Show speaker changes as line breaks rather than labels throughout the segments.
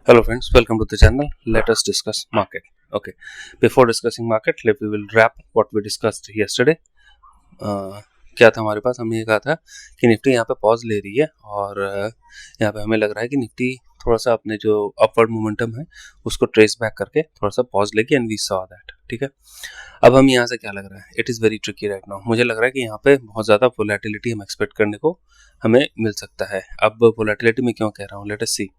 Hello friends, welcome to the channel. Let us discuss market. Okay, before discussing market, we will wrap what we discussed yesterday. क्या था हमारे पास, हमने ये कहा था कि निफ्टी यहाँ पे पॉज ले रही है और यहाँ पे हमें लग रहा है कि निफ्टी थोड़ा सा अपने जो अपवर्ड मोमेंटम है उसको ट्रेस बैक करके थोड़ा सा पॉज लेगी एंड वी सॉ दैट. ठीक है, अब हम यहाँ से क्या लग रहा है, it is very tricky right now. मुझे लग रहा है कि यहाँ पे बहुत ज़्यादा वोलेटिलिटी हम एक्सपेक्ट करने को हमें मिल सकता है. अब वोलेटिलिटी में क्यों कह रहा हूँ, लेट अस सी.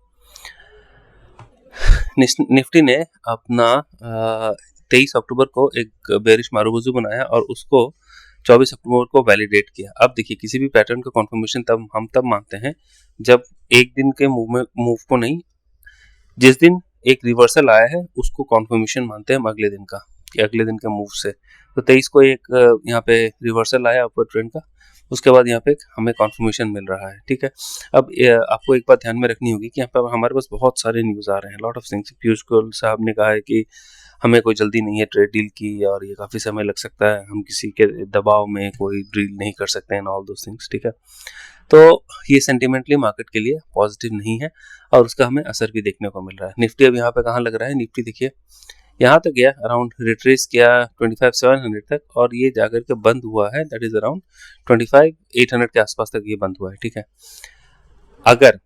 निफ्टी ने अपना 23 अक्टूबर को एक बेरिश मारूबुजू बनाया और उसको 24 अक्टूबर को वैलिडेट किया. अब देखिए, किसी भी पैटर्न का कॉन्फर्मेशन तब मानते हैं जब एक दिन के मूव को नहीं, जिस दिन एक रिवर्सल आया है उसको कॉन्फर्मेशन मानते हैं हम अगले दिन का, कि अगले दिन के मूव से. तो 23 को एक यहाँ पे रिवर्सल आया अपवर्ड ट्रेंड का, उसके बाद यहाँ पे हमें कॉन्फर्मेशन मिल रहा है. ठीक है, अब आपको एक बात ध्यान में रखनी होगी कि यहाँ पे हमारे पास बहुत सारे न्यूज़ आ रहे हैं, lot of things. Piyush Goyal साहब ने कहा है कि हमें कोई जल्दी नहीं है ट्रेड डील की और ये काफ़ी समय लग सकता है, हम किसी के दबाव में कोई डील नहीं कर सकते हैं, ऑल दोस थिंग्स. ठीक है, तो ये सेंटिमेंटली मार्केट के लिए पॉजिटिव नहीं है और उसका हमें असर भी देखने को मिल रहा है. निफ्टी अब यहाँ पे कहाँ लग रहा है, निफ्टी देखिए यहाँ तक गया, अराउंड रिट्रेस किया 25,700 तक और ये जाकर के बंद हुआ है, दैट इज अराउंड 25,800 के आसपास तक ये बंद हुआ है. ठीक है, अगर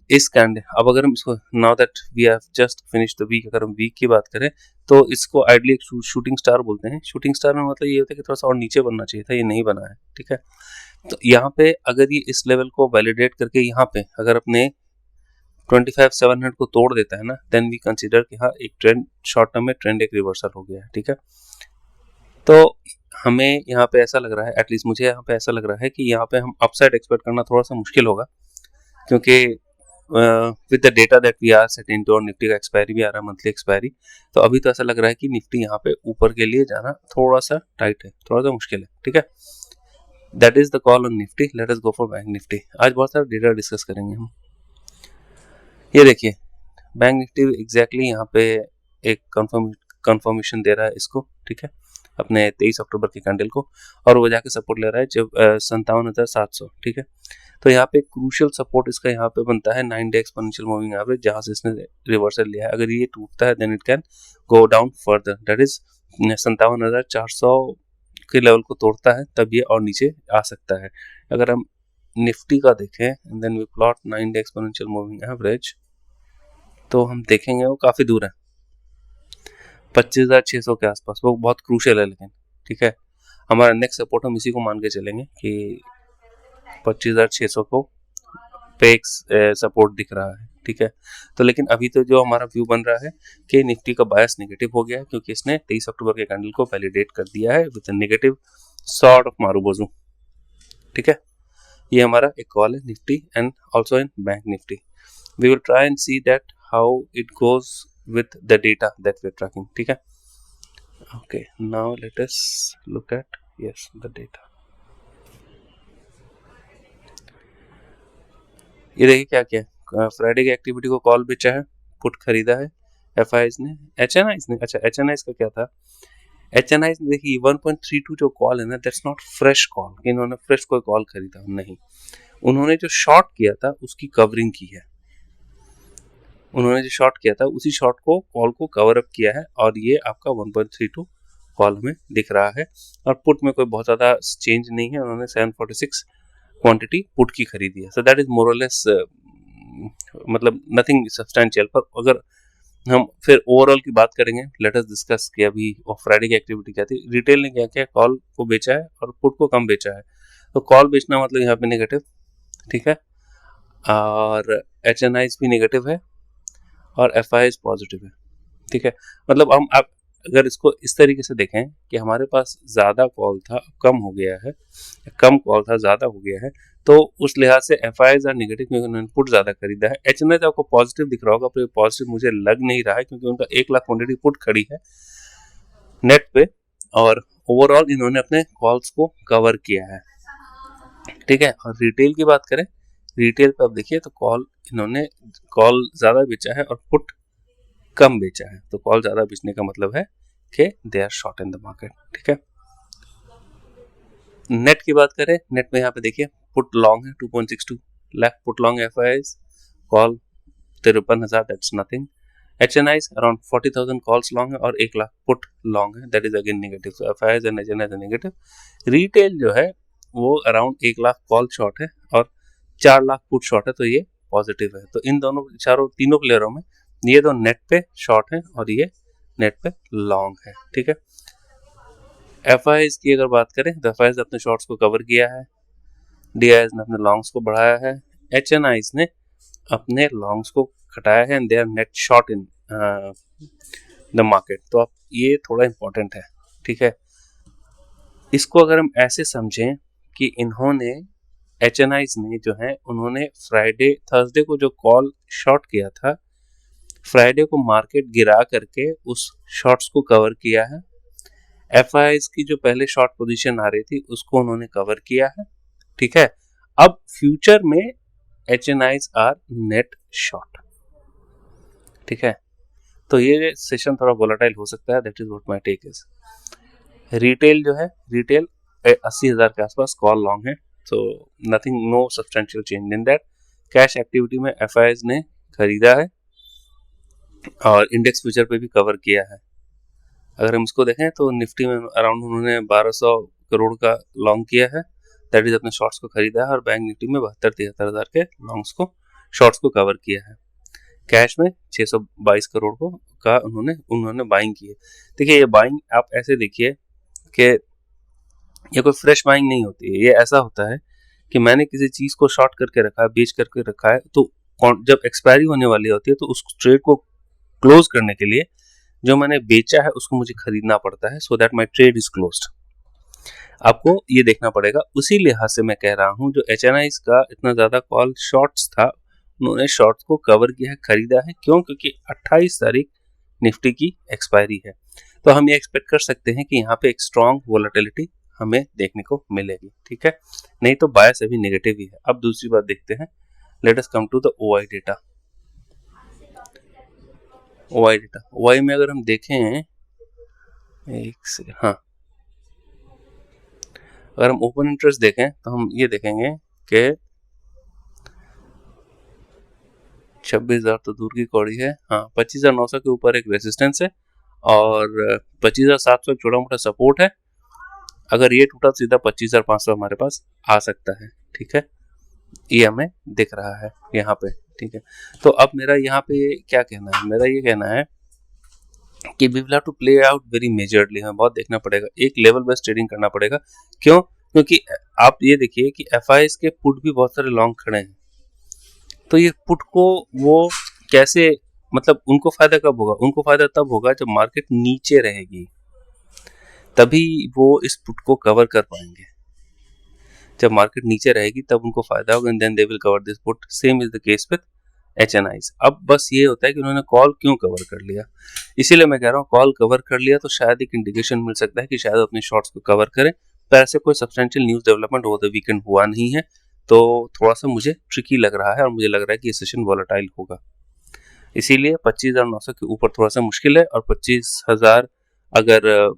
इस कैंडल, अब अगर हम इसको, now that we have just finish the week, अगर हम वीक की बात करें तो इसको आइडली एक शूटिंग स्टार बोलते हैं. शूटिंग स्टार में मतलब ये होता है कि थोड़ा सा और नीचे बनना चाहिए था, ये नहीं बना है. ठीक है, तो यहाँ पे अगर ये इस लेवल को वैलिडेट करके यहाँ पे अगर अपने 25,700 को तोड़ देता है ना, देन वी कंसीडर कि हाँ एक ट्रेंड, शॉर्ट टर्म में ट्रेंड एक रिवर्सल हो गया है. ठीक है, तो हमें यहाँ पे ऐसा लग रहा है, एटलीस्ट मुझे यहाँ पे ऐसा लग रहा है कि यहाँ पे हम अपसाइड एक्सपेक्ट करना थोड़ा सा मुश्किल होगा, क्योंकि with the data that we are set into, और निफ्टी का एक्सपायरी भी आ रहा है, मंथली एक्सपायरी. तो अभी तो ऐसा लग रहा है कि निफ्टी यहाँ पे ऊपर के लिए जाना थोड़ा सा टाइट है, थोड़ा सा मुश्किल है. ठीक है, that is the call on Nifty. Let us go for bank Nifty. आज बहुत सारा डेटा डिस्कस करेंगे हम. ये देखिए, बैंक निफ्टी एग्जैक्टली यहाँ पे एक कंफर्मेशन दे रहा है इसको. ठीक है, अपने 23 अक्टूबर के कैंडल को, और वो जाके सपोर्ट ले रहा है जब 57,700. ठीक है, तो यहाँ पे क्रूशियल सपोर्ट इसका यहाँ पे बनता है 9 डे एक्सपोनेंशियल मूविंग एवरेज, जहाँ से इसने रिवर्सल लिया है. अगर ये टूटता है then it can go down further, that is 57,400 के लेवल को तोड़ता है तब ये और नीचे आ सकता है. अगर हम निफ्टी का देखें and then we plot 9 day exponential moving average, तो हम देखेंगे वो काफ़ी दूर है, 25,600 के आसपास, वो बहुत क्रूशियल है. लेकिन ठीक है, हमारा नेक्स्ट सपोर्ट हम इसी को मान के चलेंगे कि 25,600 को पे एक सपोर्ट दिख रहा है. ठीक है, तो लेकिन अभी तो जो हमारा व्यू बन रहा है कि निफ्टी का बायस नेगेटिव हो गया है, क्योंकि इसने 23 अक्टूबर के कैंडल को वैलिडेट कर दिया है with negative sort of marubozu. ठीक है, ये हमारा एक कॉल है Nifty and also in bank Nifty. We will try and see that how it goes with the data that we're tracking. ठीक है, okay, now let us look at the data. ये देखिए क्या क्या, फ्राइडे की activity को call बेचा है, पुट खरीदा है एफआईज ने, एचएनआईज ने. अच्छा, एचएनआईज का क्या था, एचएनआईज ने देखिए 1.32 जो कॉल है ना, दैट्स नॉट फ्रेश कॉल, इन्होंने फ्रेश कोई कॉल खरीदा नहीं, उन्होंने जो शॉर्ट किया था उसकी कवरिंग की है. उन्होंने जो शॉर्ट किया था उसी शॉर्ट को, कॉल को कवर अप किया है, और ये आपका 1.32 कॉल में दिख रहा है. और पुट में कोई बहुत ज़्यादा चेंज नहीं है, उन्होंने 746 क्वांटिटी पुट की खरीदी है. सो दैट इज मोर और लेस, मतलब नथिंग सब्सटेंशियल. पर अगर हम फिर ओवरऑल की बात करेंगे, लेट अस डिस्कस कि अभी फ्राइडे की एक्टिविटी क्या थी. रिटेल ने क्या किया, कॉल को बेचा है और पुट को कम बेचा है. तो कॉल बेचना मतलब यहाँ पे नेगेटिव. ठीक है, और एचएनआईज भी नेगेटिव है और एफआईज पॉजिटिव है. ठीक है, मतलब हम आप अगर इसको इस तरीके से देखें कि हमारे पास ज़्यादा कॉल था, कम हो गया है, कम कॉल था, ज़्यादा हो गया है, तो उस लिहाज से एफआईज आर नेगेटिव क्योंकि उन्होंने पुट ज़्यादा खरीदा है. एचएनआईज आपको पॉजिटिव दिख रहा होगा, पर पॉजिटिव मुझे लग नहीं रहा है क्योंकि उनका 1 लाख क्वान्टिटी पुट खड़ी है नेट पे, और ओवरऑल इन्होंने अपने कॉल्स को कवर किया है. ठीक है, और रिटेल की बात करें, रिटेल पे आप देखिए तो कॉल, इन्होंने कॉल ज़्यादा बेचा है और पुट कम बेचा है. तो कॉल ज़्यादा बेचने का मतलब है कि they are short in the market. ठीक है, नेट की बात करें, नेट में यहाँ पे देखिए पुट लॉन्ग है 2.62 lakh put long FIIs, call 53,000, that's nothing. HNI around 40,000 calls long है और 1 लाख पुट लॉन्ग है, that is again negative. So FIs and HNI negative. Retail जो है वो अराउंड 1 लाख कॉल शॉर्ट है और 4 लाख पुट शॉर्ट है, तो ये पॉजिटिव है। तो इन दोनों तीनों प्लेयरों में ये तो नेट पे शॉर्ट है और ये नेट पे लॉन्ग है, ठीक है। FIs की अगर बात करें तो FIs ने अपने शॉर्ट्स को कवर किया है, DIs ने अपने लॉन्ग्स को बढ़ाया है, HNIs ने अपने लॉन्ग्स को घटाया है and they are net short in the market. तो अब ये थोड़ा इंपॉर्टेंट है, ठीक है। इसको अगर हम ऐसे समझें कि इन्होंने HNIs ने जो है उन्होंने थर्सडे को जो कॉल शॉर्ट किया था, फ्राइडे को मार्केट गिरा करके उस शॉर्ट्स को कवर किया है। FIs की जो पहले शॉर्ट पोजीशन आ रही थी उसको उन्होंने कवर किया है, ठीक है। अब फ्यूचर में HNIs आर नेट शॉर्ट, ठीक है। तो ये सेशन थोड़ा वोलेटाइल हो सकता है, that is what my take is. Retail जो है, रिटेल 80,000 के आसपास कॉल लॉन्ग है, so nothing, no substantial change in that। Cash activity में FIs ने खरीदा है और इंडेक्स फ्यूचर पे भी कवर किया है। अगर हम इसको देखें तो निफ्टी में अराउंड उन्होंने 1200 करोड़ का लॉन्ग किया है, दैट इज अपने शॉर्ट्स को खरीदा है, और बैंक निफ्टी में 72-73 हज़ार के लॉन्ग्स को शॉर्ट्स को कवर किया है। कैश में 622 करोड़ को का उन्होंने बाइंग की है। देखिए ये बाइंग आप ऐसे देखिए कि ये कोई फ्रेश बाइंग नहीं होती है, ये ऐसा होता है कि मैंने किसी चीज को शॉर्ट करके रखा है, बेच करके रखा है, तो जब एक्सपायरी होने वाली होती है तो उस ट्रेड को क्लोज करने के लिए जो मैंने बेचा है उसको मुझे खरीदना पड़ता है, so that my trade is closed. आपको ये देखना पड़ेगा। उसी लिहाज से मैं कह रहा हूं जो HNIs का इतना ज्यादा कॉल शॉर्ट्स था, उन्होंने शॉर्ट्स को कवर किया है, खरीदा है। क्यों? क्योंकि 28 तारीख निफ्टी की एक्सपायरी है, तो हम ये एक्सपेक्ट कर सकते हैं कि यहाँ पे एक स्ट्रॉन्ग वोलेटिलिटी हमें देखने को मिलेगी, ठीक है। नहीं तो बायस अभी नेगेटिव ही है। अब दूसरी बात देखते हैं, let us come to the OI डेटा। OI में अगर हम देखें, एक सेकंड, हाँ, अगर हम ओपन इंटरेस्ट देखें तो हम ये देखेंगे कि 26,000 तो दूर की कौड़ी है, हाँ 25,900 के ऊपर एक रेजिस्टेंस है और 25,700 छोटा मोटा सपोर्ट है। अगर ये टूटा तो सीधा 25,500 हमारे पास आ सकता है, ठीक है। ये हमें दिख रहा है यहाँ पे, ठीक है। तो अब मेरा यहाँ पे क्या कहना है, मेरा ये कहना है कि we will have to play out very measuredly, हमें बहुत देखना पड़ेगा, एक लेवल बेस्ड ट्रेडिंग करना पड़ेगा। क्यों? क्योंकि आप ये देखिए कि FIs के पुट भी बहुत सारे लॉन्ग खड़े हैं, तो ये पुट को वो कैसे, मतलब उनको फायदा कब होगा? उनको फायदा तब होगा जब मार्केट नीचे रहेगी, तभी वो इस पुट को कवर कर पाएंगे। जब मार्केट नीचे रहेगी तब उनको फायदा होगा, and then they will cover this put. Same is the case with HNIs। अब बस ये होता है कि उन्होंने कॉल क्यों कवर कर लिया, इसीलिए मैं कह रहा हूँ कॉल कवर कर लिया तो शायद एक इंडिकेशन मिल सकता है कि शायद अपने शॉर्ट्स को कवर करें, पर ऐसे कोई substantial news development over the weekend हुआ नहीं है, तो थोड़ा सा मुझे ट्रिकी लग रहा है और मुझे लग रहा है कि ये सेशन वॉलेटाइल होगा। इसीलिए 25,900 के ऊपर थोड़ा सा मुश्किल है, और 25,000 अगर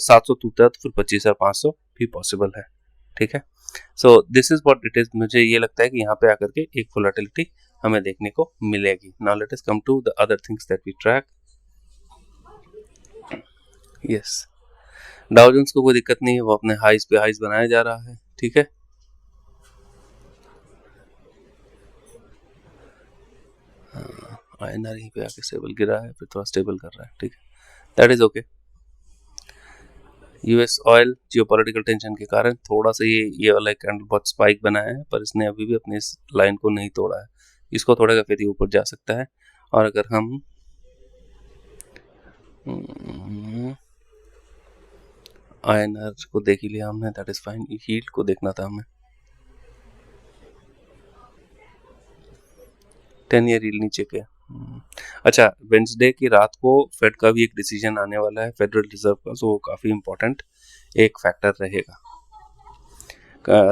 700 टूटता है तो फिर 25,500 भी पॉसिबल है, ठीक है। So this is what it is. मुझे ये लगता है कि यहाँ पे आकर के एक वोलेटिलिटी हमें देखने को मिलेगी। Now let us come to the other things that we track. Yes, Dow Jones को कोई दिक्कत नहीं है, वो अपने हाइज पे हाइज बनाया जा रहा है, ठीक है। INR यहीं पे आके स्टेबल गिरा है, फिर थोड़ा स्टेबल कर रहा है, ठीक है, that is okay. US oil geopolitical tension के कारण थोड़ा सा ये वाला कैंडल बहुत स्पाइक बनाया है, पर इसने अभी भी अपनी इस लाइन को नहीं तोड़ा है, इसको तोड़ेगा फिर ये ऊपर जा सकता है। और अगर हम INR को देख ही लिया हमने, दैट इज फाइन। यील्ड को देखना था हमें, 10 ईयर यील्ड नीचे के। अच्छा, वेंसडे की रात को फेड का भी एक डिसीजन आने वाला है, फेडरल रिजर्व का, तो वो काफ़ी इंपॉर्टेंट एक फैक्टर रहेगा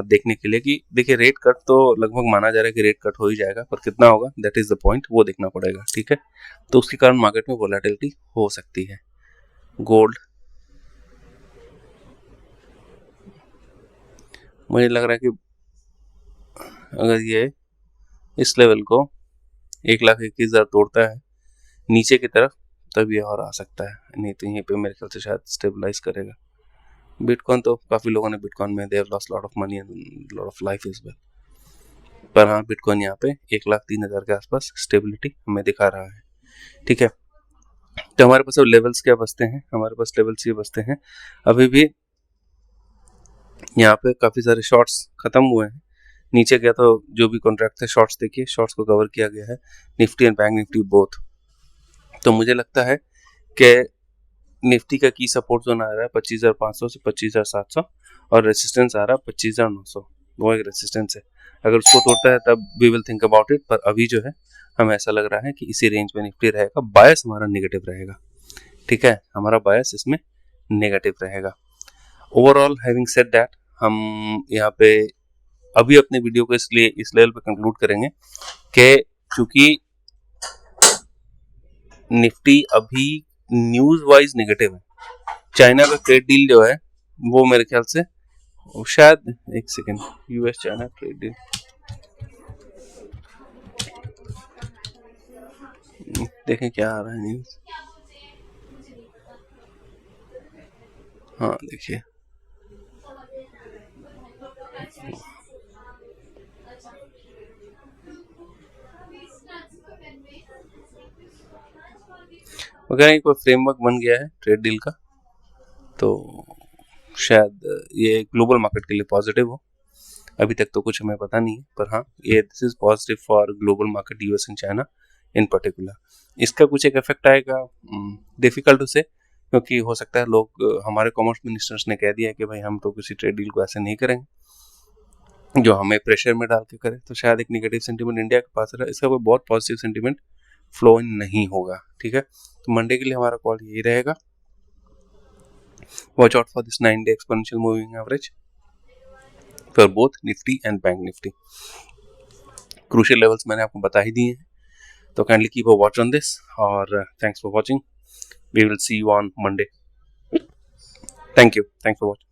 देखने के लिए कि देखिए रेट कट तो लगभग माना जा रहा है कि रेट कट हो ही जाएगा, पर कितना होगा दैट इज द पॉइंट, वो देखना पड़ेगा, ठीक है। तो उसके कारण मार्केट में वोलेटिलिटी हो सकती है। गोल्ड, मुझे लग रहा है कि अगर ये इस लेवल को 1,21,000 तोड़ता है नीचे की तरफ तब ये और आ सकता है, नहीं तो यहीं पे मेरे ख्याल से शायद स्टेबलाइज करेगा। बिटकॉइन तो काफ़ी लोगों ने बिटकॉइन में they have lost lot of money and lot of life is well, पर हाँ बिटकॉइन यहाँ पे 1,03,000 के आसपास स्टेबिलिटी हमें दिखा रहा है। ठीक है, तो हमारे पास अब लेवल्स क्या बचते हैं, हमारे पास लेवल्स ये बचते हैं, अभी भी यहाँ पे काफ़ी सारे शॉर्ट्स खत्म हुए हैं, नीचे गया तो जो भी कॉन्ट्रैक्ट थे शॉर्ट्स देखिए, शॉर्ट्स को कवर किया गया है Nifty and bank Nifty both. तो मुझे लगता है कि निफ्टी का की सपोर्ट जोन आ रहा है 25,500 से 25,700 और रेसिस्टेंस आ रहा है 25,900, वो एक रेसिस्टेंस है, अगर उसको तोड़ता है तब we will think about it, पर अभी जो है हमें ऐसा लग रहा है कि इसी रेंज में निफ्टी रहेगा, बायस हमारा नेगेटिव रहेगा। ठीक है, हमारा बायस इसमें नेगेटिव रहेगा। ओवरऑल हैविंग सेड दैट, हम यहाँ पे अभी अपने वीडियो को इसलिए इस लेवल पे कंक्लूड करेंगे कि क्योंकि निफ्टी अभी न्यूज वाइज नेगेटिव है, चाइना का ट्रेड डील जो है वो मेरे ख्याल से शायद, एक second, US China trade deal, देखें क्या आ रहा है न्यूज। हाँ देखिए, वगैरह कोई फ्रेमवर्क बन गया है ट्रेड डील का, तो शायद ये ग्लोबल मार्केट के लिए पॉजिटिव हो, अभी तक तो कुछ हमें पता नहीं है, पर हाँ ये this is positive for global market, US and China in particular. इसका कुछ एक इफेक्ट आएगा, डिफिकल्ट टू से, क्योंकि हो सकता है लोग, हमारे कॉमर्स मिनिस्टर्स ने कह दिया कि भाई हम तो किसी ट्रेड डील को ऐसे नहीं करेंगे जो हमें प्रेशर में डाल के करे, तो शायद एक नेगेटिव सेंटीमेंट इंडिया के पास रहा, इसका कोई बहुत पॉजिटिव सेंटीमेंट फ्लो इन नहीं होगा। ठीक है, तो मंडे के लिए हमारा कॉल यही रहेगा, watch out for this 9-day exponential moving average for both Nifty and bank Nifty. Crucial levels मैंने आपको बता ही दिए हैं, तो kindly keep a watch on this, और thanks for watching, we will see you on Monday. Thank you, thanks for watching.